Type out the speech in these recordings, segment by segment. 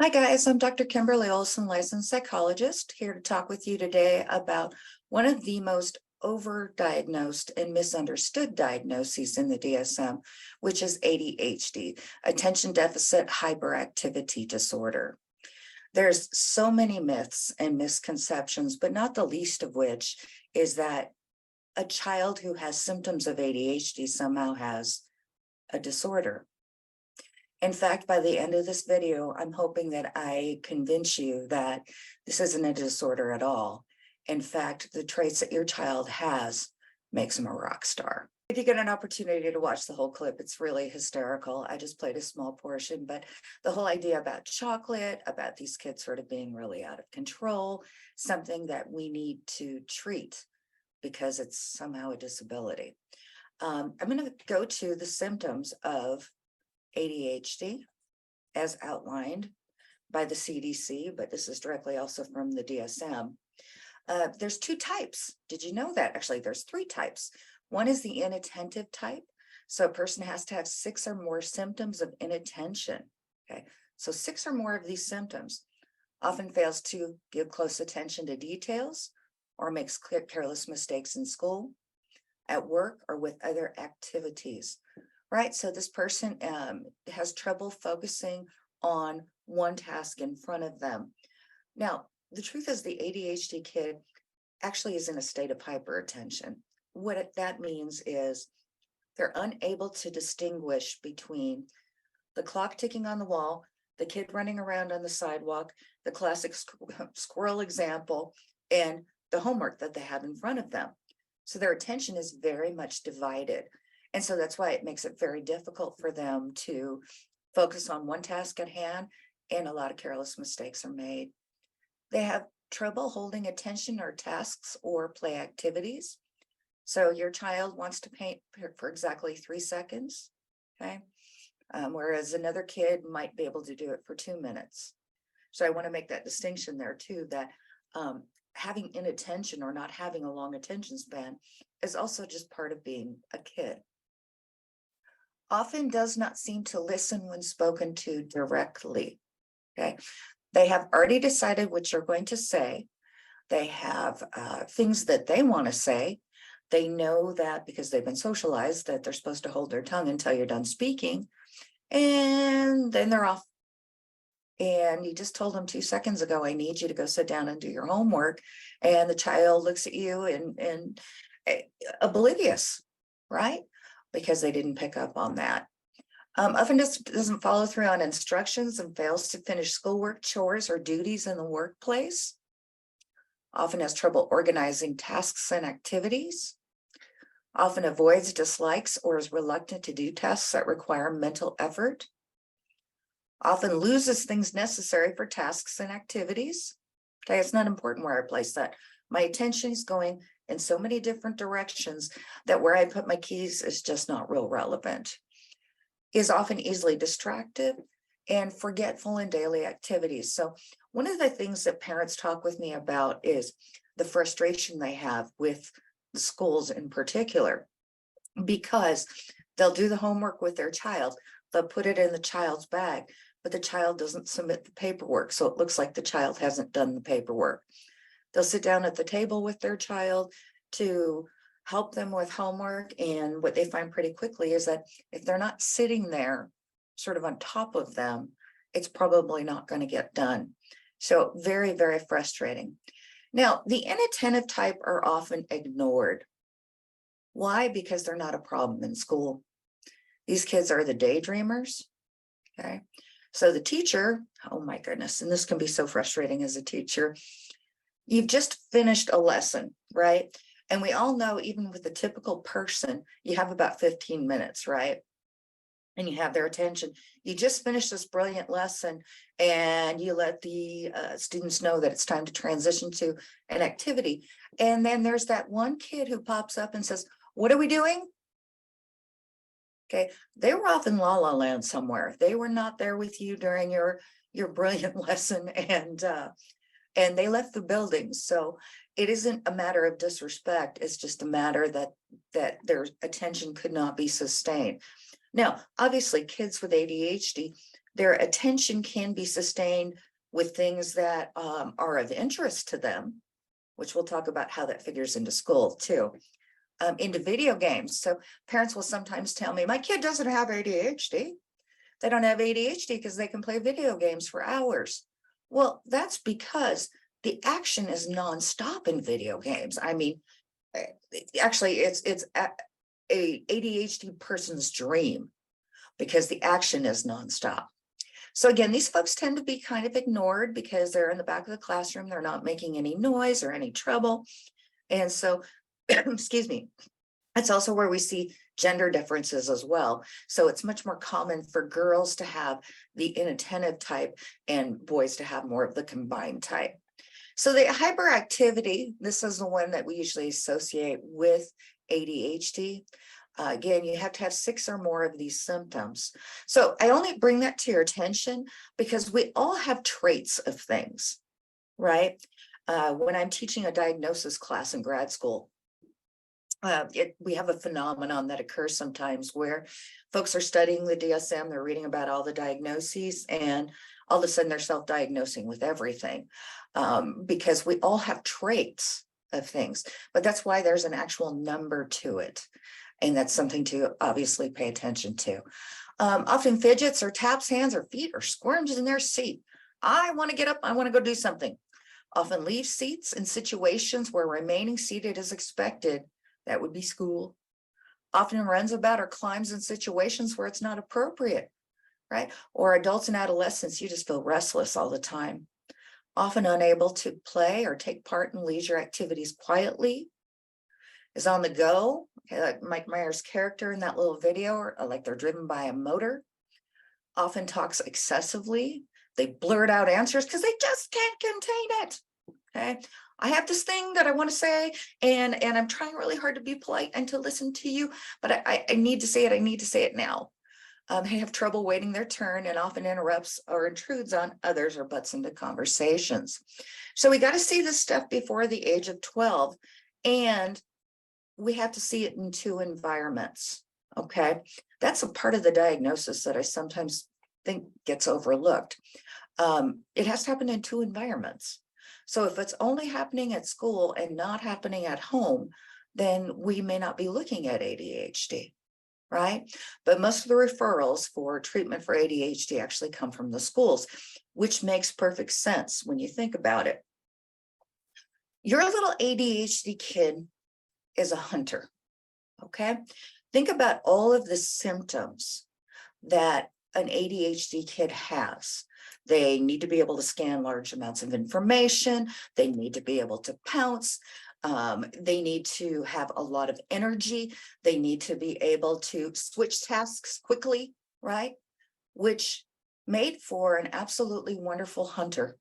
Hi guys, I'm Dr. Kimberly Olson, licensed psychologist, here to talk with you today about one of the most overdiagnosed and misunderstood diagnoses in the DSM, which is ADHD, attention deficit hyperactivity disorder. There's so many myths and misconceptions, but not the least of which is that a child who has symptoms of ADHD somehow has a disorder. In fact, by the end of this video, I'm hoping that I convince you that this isn't a disorder at all. In fact, the traits that your child has makes him a rock star. If you get an opportunity to watch the whole clip, it's really hysterical. I just played a small portion, but the whole idea about chocolate, about these kids sort of being really out of control, something that we need to treat because it's somehow a disability. I'm going to go to the symptoms of ADHD as outlined by the CDC, but this is directly also from the DSM. There's two types. Did you know that? Actually, there's three types. One is the inattentive type. So a person has to have 6 or more symptoms of inattention. Okay, so 6 or more of these symptoms. Often fails to give close attention to details or makes careless mistakes in school, at work, or with other activities. Right, so this person has trouble focusing on one task in front of them. Now, the truth is the ADHD kid actually is in a state of hyperattention. What that means is they're unable to distinguish between the clock ticking on the wall, the kid running around on the sidewalk, the classic squirrel example, and the homework that they have in front of them. So their attention is very much divided. And so that's why it makes it very difficult for them to focus on one task at hand, and a lot of careless mistakes are made. They have trouble holding attention or tasks or play activities. So your child wants to paint for exactly 3 seconds, okay? Whereas another kid might be able to do it for 2 minutes. So I want to make that distinction there too, that having inattention or not having a long attention span is also just part of being a kid. Often does not seem to listen when spoken to directly. Okay, they have already decided what you're going to say. They have things that they want to say. They know that because they've been socialized that they're supposed to hold their tongue until you're done speaking, and then they're off. And you just told them 2 seconds ago, I need you to go sit down and do your homework. And the child looks at you and oblivious, right? Because they didn't pick up on that. Often just doesn't follow through on instructions and fails to finish schoolwork, chores, or duties in the workplace. Often has trouble organizing tasks and activities. Often avoids, dislikes, or is reluctant to do tasks that require mental effort. Often loses things necessary for tasks and activities. Okay, it's not important where I place that. My attention is going in so many different directions that where I put my keys is just not real relevant. Is often easily distracted and forgetful in daily activities. So one of the things that parents talk with me about is the frustration they have with the schools in particular, because they'll do the homework with their child, they'll put it in the child's bag, but the child doesn't submit the paperwork. So it looks like the child hasn't done the paperwork. They'll sit down at the table with their child to help them with homework. And what they find pretty quickly is that if they're not sitting there sort of on top of them, it's probably not going to get done. So very, very frustrating. Now, the inattentive type are often ignored. Why? Because they're not a problem in school. These kids are the daydreamers. Okay. So the teacher, oh my goodness, and this can be so frustrating as a teacher. You've just finished a lesson, right? And we all know, even with a typical person, you have about 15 minutes, right? And you have their attention. You just finished this brilliant lesson and you let the students know that it's time to transition to an activity. And then there's that one kid who pops up and says, what are we doing? Okay, they were off in La La Land somewhere. They were not there with you during your brilliant lesson, and they left the building. So it isn't a matter of disrespect. It's just a matter that their attention could not be sustained. Now, obviously, kids with ADHD, Their attention can be sustained with things that are of interest to them, which we'll talk about how that figures into school too, into video games. So parents will sometimes tell me, my kid doesn't have ADHD. They don't have ADHD because they can play video games for hours. Well, that's because the action is nonstop in video games. I mean, actually, it's a ADHD person's dream because the action is nonstop. So again, these folks tend to be kind of ignored because they're in the back of the classroom. They're not making any noise or any trouble. And so, excuse me, that's also where we see gender differences as well. So it's much more common for girls to have the inattentive type and boys to have more of the combined type. So the hyperactivity, this is the one that we usually associate with ADHD. Again, you have to have 6 or more of these symptoms. So I only bring that to your attention because we all have traits of things, right? When I'm teaching a diagnosis class in grad school, we have a phenomenon that occurs sometimes where folks are studying the DSM, they're reading about all the diagnoses, and all of a sudden they're self-diagnosing with everything, because we all have traits of things, but that's why there's an actual number to it. And that's something to obviously pay attention to. Often fidgets or taps hands or feet or squirms in their seat. I want to get up, I want to go do something. Often leave seats in situations where remaining seated is expected. That would be school. Often runs about or climbs in situations where it's not appropriate, right? Or adults and adolescents, you just feel restless all the time. Often unable to play or take part in leisure activities quietly. Is on the go, okay, like Mike Myers' character in that little video, or like they're driven by a motor. Often talks excessively. They blurt out answers because they just can't contain it. Okay, I have this thing that I want to say, and I'm trying really hard to be polite and to listen to you, but I need to say it. I need to say it now. They have trouble waiting their turn and often interrupts or intrudes on others or butts into conversations. So we got to see this stuff before the age of 12, and we have to see it in 2 environments. Okay, that's a part of the diagnosis that I sometimes think gets overlooked. It has to happen in 2 environments. So if it's only happening at school and not happening at home, then we may not be looking at ADHD, right? But most of the referrals for treatment for ADHD actually come from the schools, which makes perfect sense when you think about it. Your little ADHD kid is a hunter, okay? Think about all of the symptoms that an ADHD kid has. They need to be able to scan large amounts of information. They need to be able to pounce. They need to have a lot of energy. They need to be able to switch tasks quickly, right? Which made for an absolutely wonderful hunter.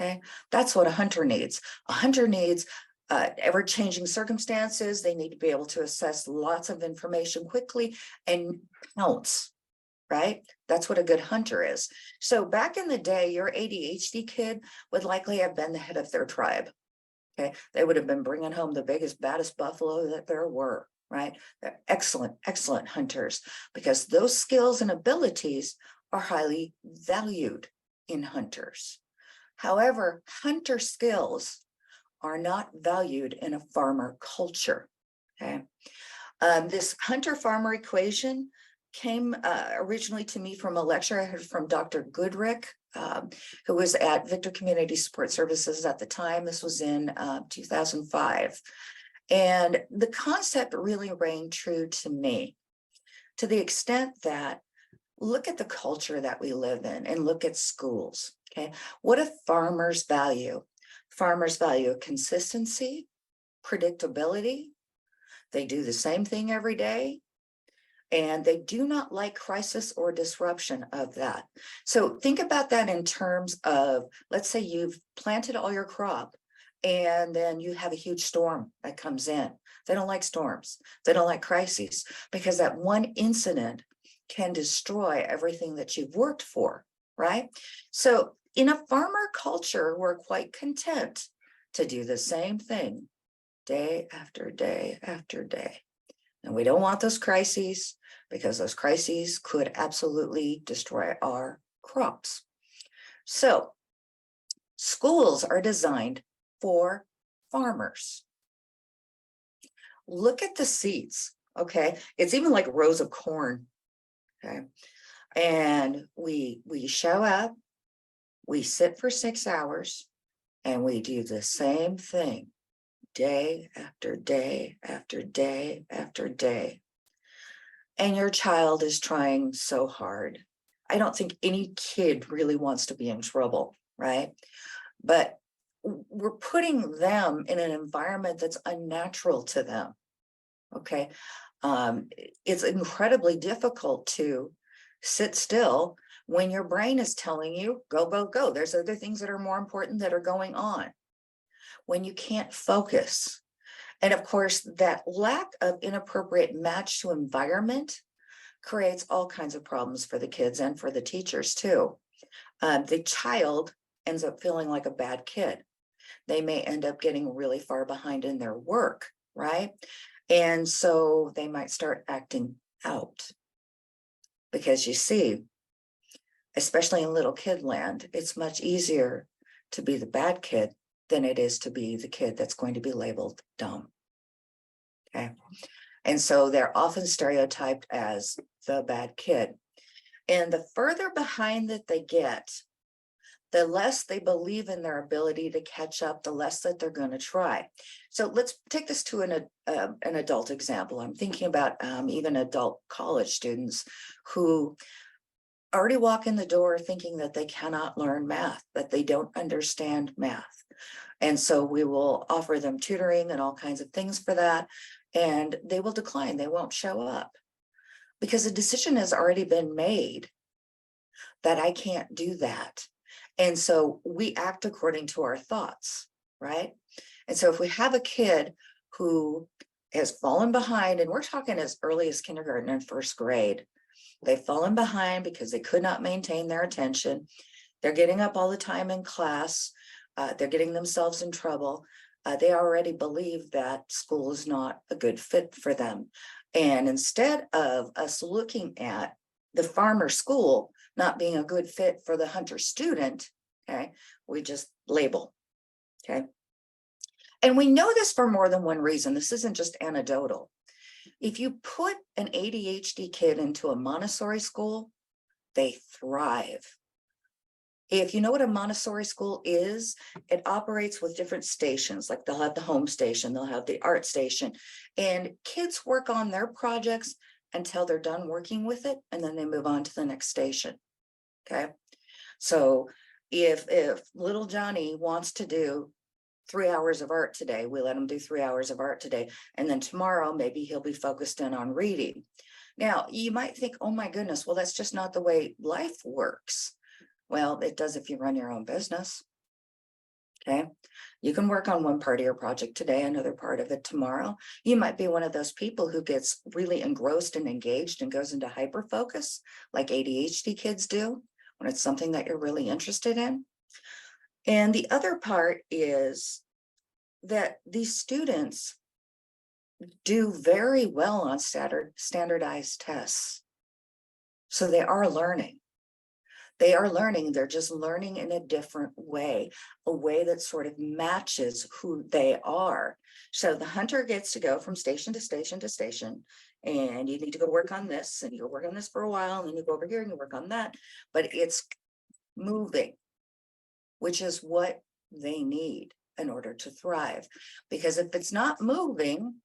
Okay, that's what a hunter needs. A hunter needs ever-changing circumstances. They need to be able to assess lots of information quickly and pounce, right? That's what a good hunter is. So back in the day, your ADHD kid would likely have been the head of their tribe. Okay, they would have been bringing home the biggest, baddest buffalo that there were, right? They're excellent, excellent hunters because those skills and abilities are highly valued in hunters. However, hunter skills are not valued in a farmer culture. Okay, this hunter-farmer equation came originally to me from a lecture I heard from Dr. Goodrick, who was at Victor Community Support Services at the time. This was in 2005. And the concept really rang true to me, to the extent that look at the culture that we live in and look at schools. Okay, what do farmers value? Farmers value consistency, predictability. They do the same thing every day, and they do not like crisis or disruption of that. So think about that in terms of, let's say you've planted all your crop and then you have a huge storm that comes in. They don't like storms. They don't like crises because that one incident can destroy everything that you've worked for, right? So in a farmer culture, we're quite content to do the same thing day after day after day. And we don't want those crises because those crises could absolutely destroy our crops. So schools are designed for farmers. Look at the seeds, okay? It's even like rows of corn, okay? And we show up, we sit for 6 hours, and we do the same thing day after day after day after day. And your child is trying so hard. I don't think any kid really wants to be in trouble, right? But we're putting them in an environment that's unnatural to them. Okay. It's incredibly difficult to sit still when your brain is telling you, go, go, go. There's other things that are more important that are going on. When you can't focus. And of course, that lack of inappropriate match to environment creates all kinds of problems for the kids and for the teachers too. The child ends up feeling like a bad kid. They may end up getting really far behind in their work, right? And so they might start acting out. Because you see, especially in little kid land, it's much easier to be the bad kid than it is to be the kid that's going to be labeled dumb. Okay. And so they're often stereotyped as the bad kid. And the further behind that they get, the less they believe in their ability to catch up, the less that they're going to try. So let's take this to an adult example. I'm thinking about even adult college students who already walk in the door thinking that they cannot learn math, that they don't understand math. And so we will offer them tutoring and all kinds of things for that. And they will decline, they won't show up because a decision has already been made that I can't do that. And so we act according to our thoughts, right? And so if we have a kid who has fallen behind, and we're talking as early as kindergarten and first grade, they've fallen behind because they could not maintain their attention. They're getting up all the time in class. They're getting themselves in trouble. They already believe that school is not a good fit for them. And instead of us looking at the farmer school not being a good fit for the hunter student, okay, we just label, okay? And we know this for more than one reason. This isn't just anecdotal. If you put an ADHD kid into a Montessori school, they thrive. If you know what a Montessori school is, it operates with different stations, like they'll have the home station, they'll have the art station, and kids work on their projects until they're done working with it, and then they move on to the next station, okay? So if little Johnny wants to do 3 hours of art today, we let him do 3 hours of art today, and then tomorrow maybe he'll be focused in on reading. Now, you might think, oh my goodness, well, that's just not the way life works. Well, it does if you run your own business. Okay. You can work on one part of your project today, another part of it tomorrow. You might be one of those people who gets really engrossed and engaged and goes into hyper focus like ADHD kids do when it's something that you're really interested in. And the other part is that these students do very well on standardized tests. So they are learning. They are learning, they're just learning in a different way, a way that sort of matches who they are. So the hunter gets to go from station to station to station, and you need to go work on this, and you work on this for a while, and then you go over here and you work on that, but it's moving, which is what they need in order to thrive. Because if it's not moving,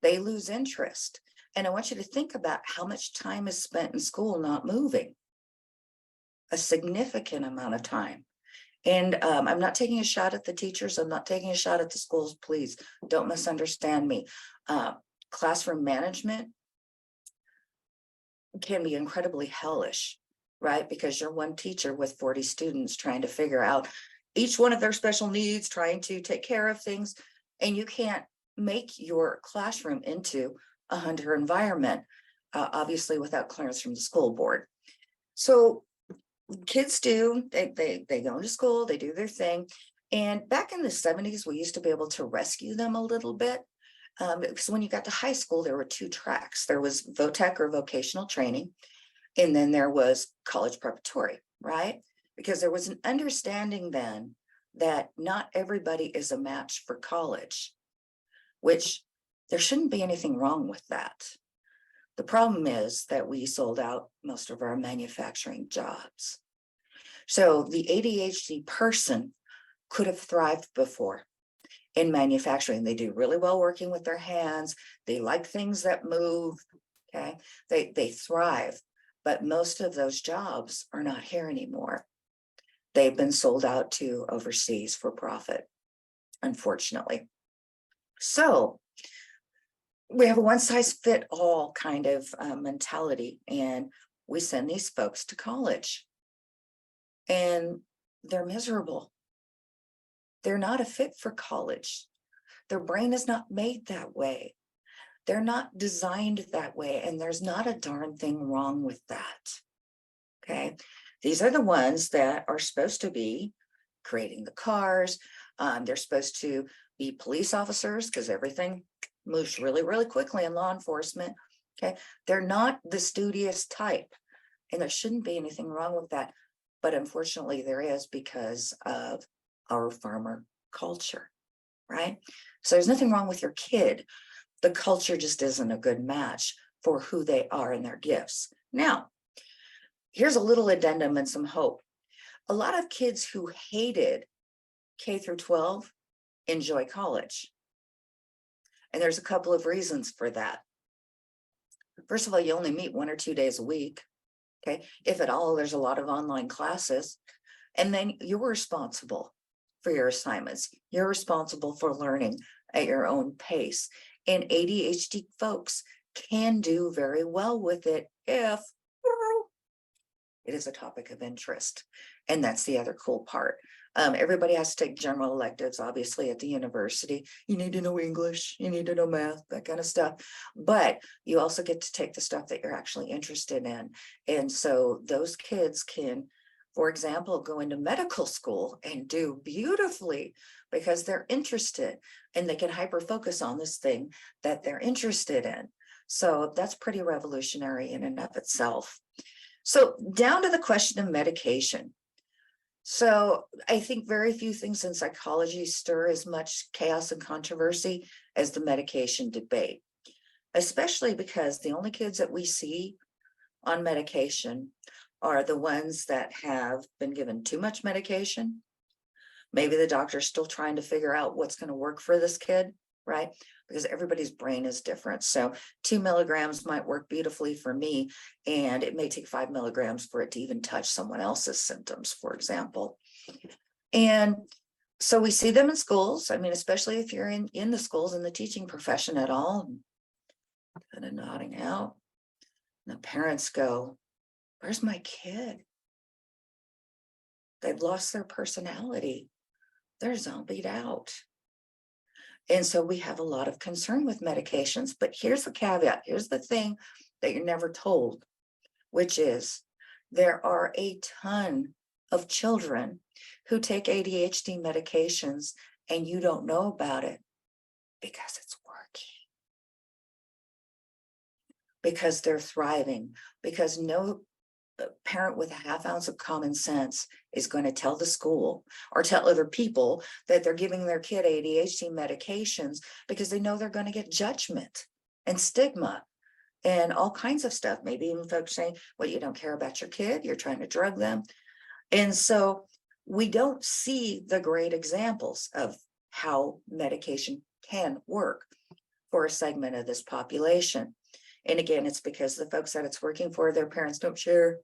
they lose interest. And I want you to think about how much time is spent in school not moving. A significant amount of time. And I'm not taking a shot at the teachers. I'm not taking a shot at the schools. Please don't misunderstand me. Classroom management can be incredibly hellish, right? Because you're one teacher with 40 students trying to figure out each one of their special needs, trying to take care of things. And you can't make your classroom into a hunter environment, obviously without clearance from the school board. So kids do, they go into school, they do their thing. And back in the 70s, we used to be able to rescue them a little bit. Because when you got to high school, there were 2 tracks. There was VOTEC or vocational training, And then there was college preparatory, right? Because there was an understanding then that not everybody is a match for college, which there shouldn't be anything wrong with that. The problem is that we sold out most of our manufacturing jobs. So the ADHD person could have thrived before in manufacturing. They do really well working with their hands. They like things that move. Okay. They thrive, but most of those jobs are not here anymore. They've been sold out to overseas for profit, unfortunately. So we have a one size fit all kind of mentality, and we send these folks to college and they're miserable. They're not a fit for college. Their brain is not made that way. They're not designed that way. And there's not a darn thing wrong with that. Okay. These are the ones that are supposed to be creating the cars. They're supposed to be police officers because everything moves really, really quickly in law enforcement. Okay. They're not the studious type. And there shouldn't be anything wrong with that. But unfortunately, there is because of our farmer culture, right? So there's nothing wrong with your kid. The culture just isn't a good match for who they are and their gifts. Now, here's a little addendum and some hope. A lot of kids who hated K through 12 enjoy college. And there's a couple of reasons for that. First of all, you only meet 1 or 2 days a week. Okay. If at all, there's a lot of online classes. And then you're responsible for your assignments. You're responsible for learning at your own pace. And ADHD folks can do very well with it if it is a topic of interest. And that's the other cool part. Everybody has to take general electives, obviously, at the university. You need to know English, you need to know math, that kind of stuff. But you also get to take the stuff that you're actually interested in. And so those kids can, for example, go into medical school and do beautifully because they're interested and they can hyper focus on this thing that they're interested in. So that's pretty revolutionary in and of itself. So down to the question of medication. So I think very few things in psychology stir as much chaos and controversy as the medication debate, especially because the only kids that we see on medication are the ones that have been given too much medication. Maybe the doctor's still trying to figure out what's going to work for this kid, right? Because everybody's brain is different. So 2 milligrams might work beautifully for me, and it may take 5 milligrams for it to even touch someone else's symptoms, for example. And so we see them in schools. I mean, especially if you're in the schools in the teaching profession at all, kind of nodding out. And the parents go, "Where's my kid? They've lost their personality. They're zombied out." And so we have a lot of concern with medications, but here's the caveat. Here's the thing that you're never told, which is there are a ton of children who take ADHD medications and you don't know about it because it's working, because they're thriving, because no parent with a half ounce of common sense is going to tell the school or tell other people that they're giving their kid ADHD medications because they know they're going to get judgment and stigma and all kinds of stuff. Maybe even folks saying, well, you don't care about your kid, you're trying to drug them. And so we don't see the great examples of how medication can work for a segment of this population. And again, it's because the folks that it's working for, their parents don't share.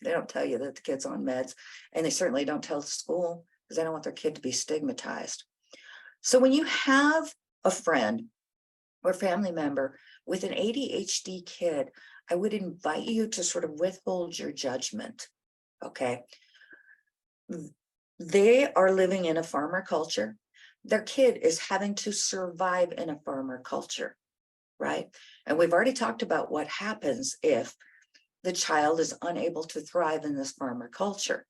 They don't tell you that the kid's on meds, and they certainly don't tell the school because they don't want their kid to be stigmatized. So when you have a friend or family member with an ADHD kid, I would invite you to sort of withhold your judgment, okay? They are living in a farmer culture. Their kid is having to survive in a farmer culture, right? And we've already talked about what happens if the child is unable to thrive in this farmer culture.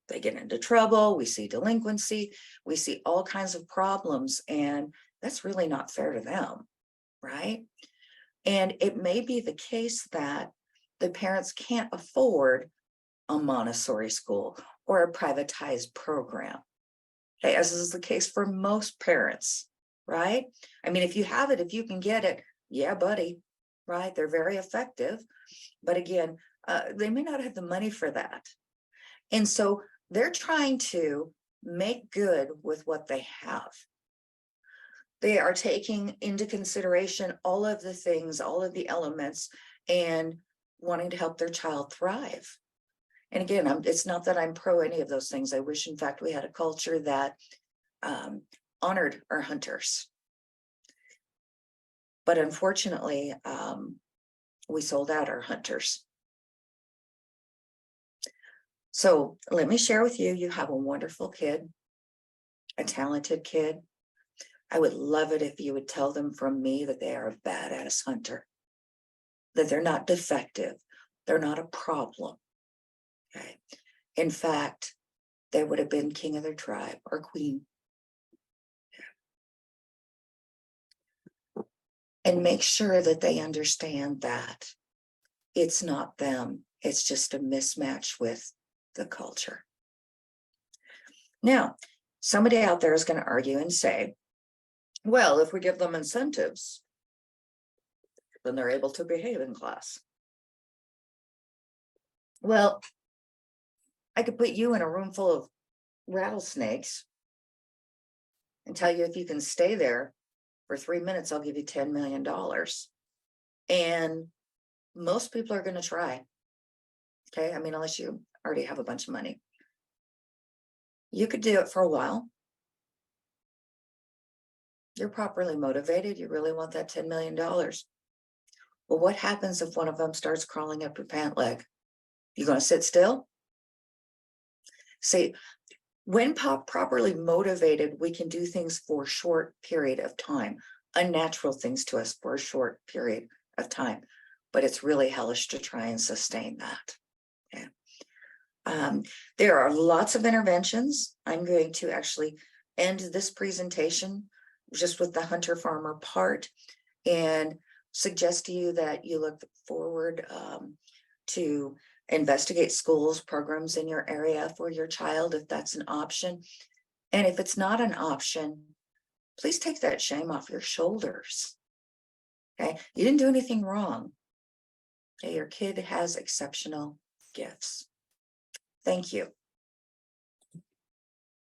They get into trouble, we see delinquency, we see all kinds of problems, and that's really not fair to them, right? And it may be the case that the parents can't afford a Montessori school or a privatized program. Okay, as is the case for most parents, right? I mean, if you have it, if you can get it, yeah, buddy, right? They're very effective. But again, they may not have the money for that. And so they're trying to make good with what they have. They are taking into consideration all of the things, all of the elements, and wanting to help their child thrive. And again, it's not that I'm pro any of those things. I wish, in fact, we had a culture that honored our hunters. But unfortunately, we sold out our hunters. So let me share with you, you have a wonderful kid, a talented kid. I would love it if you would tell them from me that they are a badass hunter, that they're not defective, they're not a problem. Okay. In fact, they would have been king of their tribe or queen. And make sure that they understand that it's not them, it's just a mismatch with the culture. Now, somebody out there is going to argue and say, well, if we give them incentives, then they're able to behave in class. Well, I could put you in a room full of rattlesnakes and tell you if you can stay there for 3 minutes, I'll give you $10 million. And most people are going to try. Okay. I mean, unless you already have a bunch of money. You could do it for a while. You're properly motivated. You really want that $10 million. Well, what happens if one of them starts crawling up your pant leg? You going to sit still? See, when properly motivated, we can do things for a short period of time, unnatural things to us for a short period of time, but it's really hellish to try and sustain that. Okay. There are lots of interventions. I'm going to actually end this presentation just with the hunter farmer part and suggest to you that you look forward to investigate schools, programs in your area for your child, if that's an option. And if it's not an option, please take that shame off your shoulders. Okay, you didn't do anything wrong. Okay, your kid has exceptional gifts. Thank you.